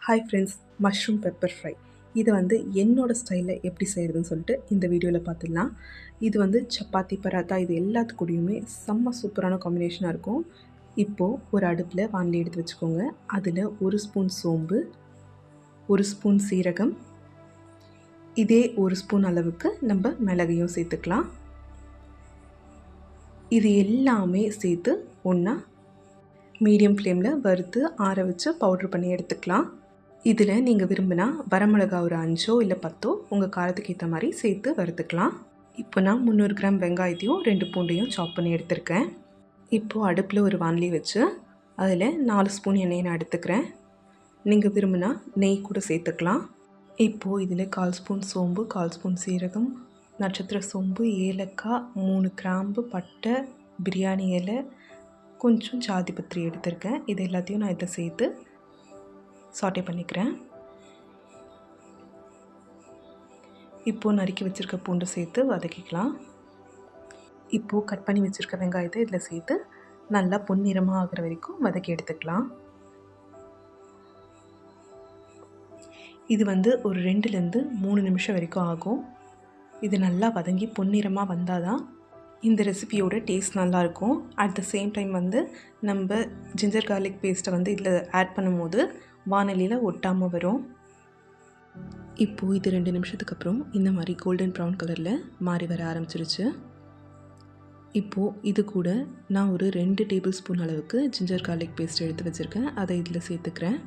Hi friends, mushroom pepper fry. இது என்னோடய ஸ்டைலில் எப்படி செய்கிறதுன்னு சொல்லிட்டு இந்த வீடியோவில் பார்த்துடலாம். இது சப்பாத்தி, பராத்தா இது எல்லாத்துக்கூடையுமே செம்ம சூப்பரான காம்பினேஷனாக இருக்கும். இப்போது ஒரு அடுப்பில் வானலி எடுத்து வச்சுக்கோங்க. அதில் 1 ஸ்பூன் சோம்பு, 1 ஸ்பூன் சீரகம், இதே 1 ஸ்பூன் அளவுக்கு நம்ம மிளகையும் சேர்த்துக்கலாம். இது எல்லாமே சேர்த்து ஒன்றா மீடியம் ஃப்ளேமில் வறுத்து ஆற வச்சு பவுட்ரு பண்ணி எடுத்துக்கலாம். இதில் நீங்கள் விரும்பினா வரமிளகா ஒரு 5 இல்லை 10 உங்கள் காரத்துக்கு ஏற்ற மாதிரி சேர்த்து வறுத்துக்கலாம். இப்போ நான் 300 கிராம் வெங்காயத்தையும் 2 பூண்டையும் சாப் பண்ணி எடுத்துருக்கேன். இப்போது அடுப்பில் ஒரு வானலி வச்சு அதில் 4 ஸ்பூன் எண்ணெயை நான் எடுத்துக்கிறேன். நீங்கள் விரும்பினா நெய் கூட சேர்த்துக்கலாம். இப்போது இதில் 1/4 ஸ்பூன் சோம்பு, 1/4 ஸ்பூன் சீரகம், நட்சத்திர சோம்பு, ஏலக்காய், 3 கிராம்பு, பட்டை, பிரியாணி இலை, கொஞ்சம் ஜாதி பத்திரி எடுத்திருக்கேன். இது எல்லாத்தையும் நான் இதை சேர்த்து சாட்டே பண்ணிக்கிறேன். இப்போது நறுக்கி வச்சுருக்க பூண்டு சேர்த்து வதக்கிக்கலாம். இப்போது கட் பண்ணி வச்சுருக்க வெங்காயத்தை இதில் சேர்த்து நல்லா பொன்னிறமாக ஆகிற வரைக்கும் வதக்கி எடுத்துக்கலாம். இது ஒரு 2லேருந்து 3 நிமிஷம் வரைக்கும் ஆகும். இது நல்லா வதங்கி பொன்னிறமாக வந்தால் தான் இந்த ரெசிபியோட டேஸ்ட் நல்லாயிருக்கும். அட் த சேம் டைம் நம்ம ஜிஞ்சர் கார்லிக் பேஸ்ட்டை இதில் ஆட் பண்ணும்போது வானலியில் ஒட்டாமல் வரும். இப்போது இது 2 நிமிஷத்துக்கு அப்புறம் இந்த மாதிரி கோல்டன் ப்ரௌன் கலரில் மாறி வர ஆரம்பிச்சிருச்சு. இப்போது இது கூட நான் ஒரு 2 டேபிள் ஸ்பூன் அளவுக்கு ஜிஞ்சர் கார்லிக் பேஸ்ட் எடுத்து வச்சுருக்கேன். அதை இதில் சேர்த்துக்கிறேன்.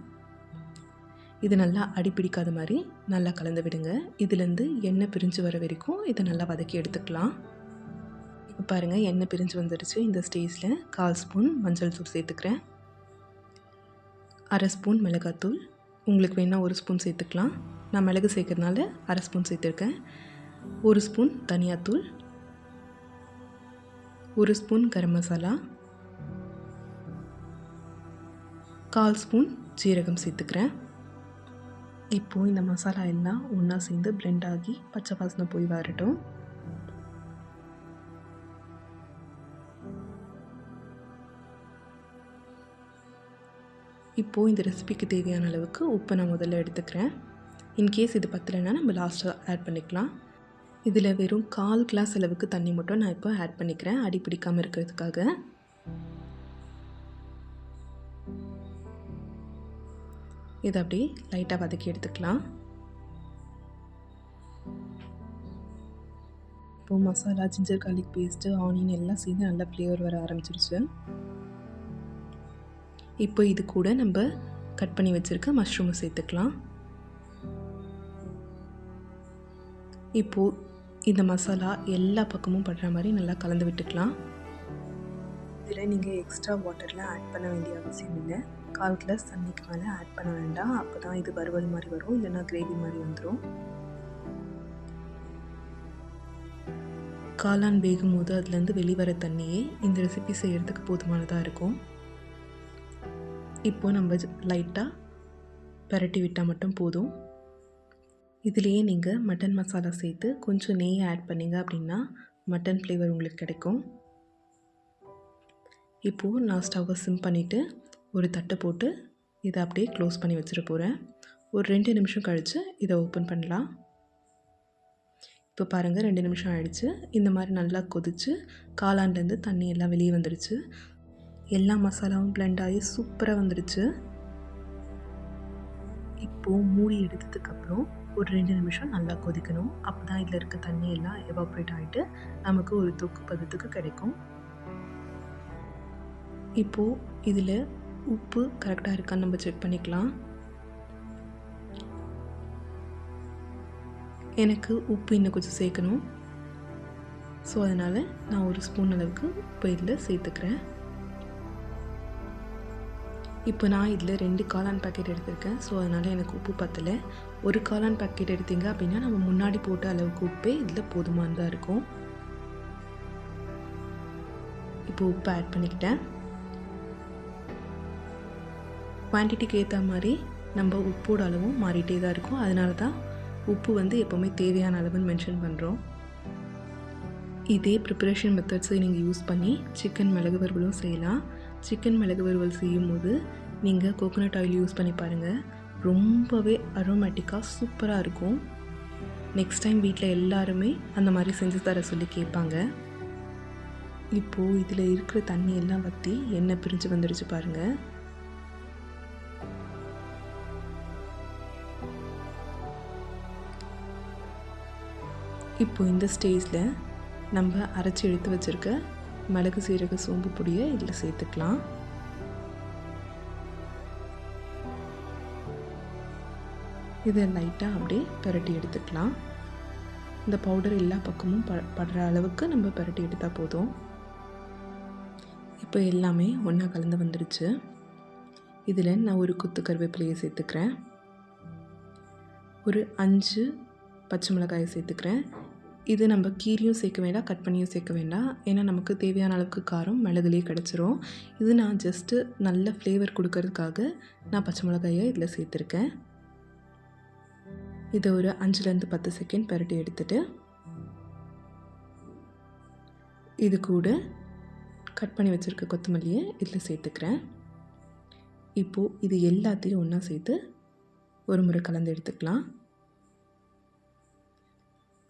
இது நல்லா அடிப்பிடிக்காத மாதிரி நல்லா கலந்து விடுங்க. இதுலேருந்து எண்ணெய் பிரிஞ்சு வர வரைக்கும் இதை நல்லா வதக்கி எடுத்துக்கலாம். இப்போ பாருங்கள், எண்ணெய் பிரிஞ்சு வந்துடுச்சு. இந்த ஸ்டேஜில் 1/4 ஸ்பூன் மஞ்சள் தூள் சேர்த்துக்கிறேன். 1/2 ஸ்பூன் மிளகாத்தூள், உங்களுக்கு வேணால் 1 ஸ்பூன் சேர்த்துக்கலாம். நான் மிளகு சேர்க்கறதுனால 1/2 ஸ்பூன் சேர்த்துருக்கேன். 1 ஸ்பூன் தனியாத்தூள், 1 ஸ்பூன் கரம் மசாலா, 1/4 ஸ்பூன் ஜீரகம் சேர்த்துக்கிறேன். இப்போது இந்த மசாலா எல்லாம் ஒன்றா சேர்ந்து பிளெண்ட் ஆகி பச்சை வாசனை போய் வரட்டும். இப்போது இந்த ரெசிபிக்கு தேவையான அளவுக்கு உப்பு நான் முதல்ல எடுத்துக்கிறேன். இன்கேஸ் இது பத்தலைன்னா நம்ம லாஸ்ட்டாக ஆட் பண்ணிக்கலாம். இதில் வெறும் 1/4 கிளாஸ் அளவுக்கு தண்ணி மட்டும் நான் இப்போ ஆட் பண்ணிக்கிறேன், அடி பிடிக்காமல் இருக்கிறதுக்காக. இதை அப்படியே லைட்டாக வதக்கி எடுத்துக்கலாம். இப்போது masala, ginger garlic paste, onion எல்லாம் சேர்ந்து நல்லா ஃப்ளேவர் வர ஆரம்பிச்சிருச்சு. இப்போ இது கூட நம்ம கட் பண்ணி வச்சுருக்க மஷ்ரூமை சேர்த்துக்கலாம். இப்போது இந்த மசாலா எல்லா பக்கமும் படுற மாதிரி நல்லா கலந்து விட்டுக்கலாம். இதில் நீங்கள் எக்ஸ்ட்ரா வாட்டர்லாம் ஆட் பண்ண வேண்டிய அவசியம் இல்லை. 1/4 கிளாஸ் தண்ணிக்கு மேலே ஆட் பண்ண வேண்டாம். அப்போ தான் இது வறுவல் மாதிரி வரும், இல்லைன்னா கிரேவி மாதிரி வந்துடும். காளான் வேகும் போது அதுலேருந்து வெளிவர தண்ணியே இந்த ரெசிபி செய்கிறதுக்கு போதுமானதாக இருக்கும். இப்போது நம்ம லைட்டாக பரட்டி விட்டால் மட்டும் போதும். இதுலேயே நீங்கள் மட்டன் மசாலா சேர்த்து கொஞ்சம் நெய் ஆட் பண்ணிங்க அப்படின்னா மட்டன் ஃப்ளேவர் உங்களுக்கு கிடைக்கும். இப்போது நான் ஸ்டவ்வை சிம் பண்ணிவிட்டு ஒரு தட்டை போட்டு இதை அப்படியே க்ளோஸ் பண்ணி வச்சுட்டு போகிறேன். ஒரு 2 நிமிஷம் கழித்து இதை ஓப்பன் பண்ணலாம். இப்போ பாருங்கள், 2 நிமிஷம் ஆகிடுச்சு. இந்த மாதிரி நல்லா கொதித்து காளான்லேருந்து தண்ணி எல்லாம் வெளியே வந்துடுச்சு. எல்லா மசாலாவும் பிளெண்ட் ஆகி சூப்பராக வந்துடுச்சு. இப்போது மூடி எடுத்ததுக்கப்புறம் ஒரு 2 நிமிஷம் நல்லா கொதிக்கணும். அப்போ தான் இதில் இருக்க தண்ணி எல்லாம் எவாப்ரேட் ஆகிட்டு நமக்கு ஒரு தொக்கு பதத்துக்கு கிடைக்கும். இப்போது இதில் உப்பு கரெக்டாக இருக்கான்னு நம்ம செக் பண்ணிக்கலாம். எனக்கு உப்பு இன்னும் கொஞ்சம் சேர்க்கணும். ஸோ அதனால் நான் 1 ஸ்பூன் அளவுக்கு உப்பு இதில் சேர்த்துக்கிறேன். இப்போ நான் இதில் 2 காளான் பேக்கெட் எடுத்திருக்கேன். ஸோ அதனால் எனக்கு உப்பு பத்தலை. 1 காளான் பேக்கெட் எடுத்தீங்க அப்படின்னா நம்ம முன்னாடி போட்ட அளவுக்கு உப்பே இதில் போதுமானதாக இருக்கும். இப்போ உப்பு ஆட் பண்ணிக்கிட்டேன். குவான்டிட்டிக்கு ஏற்ற மாதிரி நம்ம உப்போட அளவும் மாறிட்டே தான் இருக்கும். அதனால தான் உப்பு எப்போவுமே தேவையான அளவுன்னு மென்ஷன் பண்ணுறோம். இதே ப்ரிப்பரேஷன் மெத்தட்ஸை நீங்கள் யூஸ் பண்ணி சிக்கன் மிளகு வறுவலும் செய்யலாம். சிக்கன் மிளகு வறுவல் செய்யும் போது நீங்கள் கோகோனட் ஆயில் யூஸ் பண்ணி பாருங்கள். ரொம்பவே அரோமேட்டிக்காக சூப்பராக இருக்கும். நெக்ஸ்ட் டைம் வீட்டில் எல்லாருமே அந்த மாதிரி செஞ்சு தர சொல்லி கேட்பாங்க. இப்போது இதில் இருக்கிற தண்ணி எல்லாம் வற்றி எண்ணெய் பிரிஞ்சு வந்துடுச்சு பாருங்கள். இப்போ இந்த ஸ்டேஜில் நம்ம அரைச்சி எடுத்து வச்சுருக்க மிளகு சீரக சோம்பு பொடியை இதில் சேர்த்துக்கலாம். இதை லைட்டாக அப்படியே பரட்டி எடுத்துக்கலாம். இந்த பவுடர் எல்லா பக்கமும் படுற அளவுக்கு நம்ம பரட்டி எடுத்தால் போதும். இப்போ எல்லாமே ஒன்றா கலந்து வந்துடுச்சு. இதில் நான் ஒரு கொத்து கருவேப்பிலையை சேர்த்துக்கிறேன். ஒரு 5 பச்சை மிளகாயை சேர்த்துக்கிறேன். இது நம்ம கீரியும் சேர்க்க வேண்டாம், கட் பண்ணியும் சேர்க்க வேண்டாம். ஏன்னா நமக்கு தேவையான அளவுக்கு காரம் மிளகுலேயே கிடச்சிரும். இது நான் ஜஸ்ட்டு நல்ல ஃப்ளேவர் கொடுக்கறதுக்காக நான் பச்சை மிளகாயை இதில் சேர்த்துருக்கேன். இதை ஒரு 5லேருந்து 10 செகண்ட் பரட்டி எடுத்துகிட்டு இது கூட கட் பண்ணி வச்சுருக்க கொத்தமல்லியை இதில் சேர்த்துக்கிறேன். இப்போது இது எல்லாத்தையும் ஒன்றா சேர்த்து ஒரு முறை கலந்து எடுத்துக்கலாம்.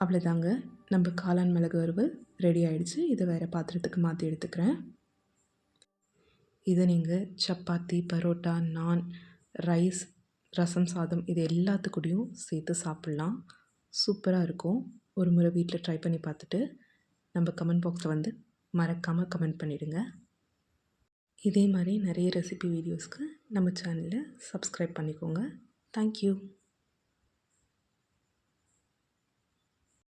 அவ்வளோதாங்க, நம்ம காளான் மிளகு வறுவல் ரெடி ஆகிடுச்சு. இதை வேறு பாத்திரத்துக்கு மாற்றி எடுத்துக்கிறேன். இதை நீங்கள் சப்பாத்தி, பரோட்டா, நான், ரைஸ், ரசம் சாதம் இது எல்லாத்துக்கூடையும் சேர்த்து சாப்பிட்லாம். சூப்பராக இருக்கும். ஒரு முறை வீட்டில் ட்ரை பண்ணி பார்த்துட்டு நம்ம கமெண்ட் பாக்ஸில் வந்து மறக்காமல் கமெண்ட் பண்ணிவிடுங்க. இதே மாதிரி நிறைய ரெசிபி வீடியோஸ்க்கு நம்ம சேனலை சப்ஸ்கிரைப் பண்ணிக்கோங்க. தேங்க்யூ.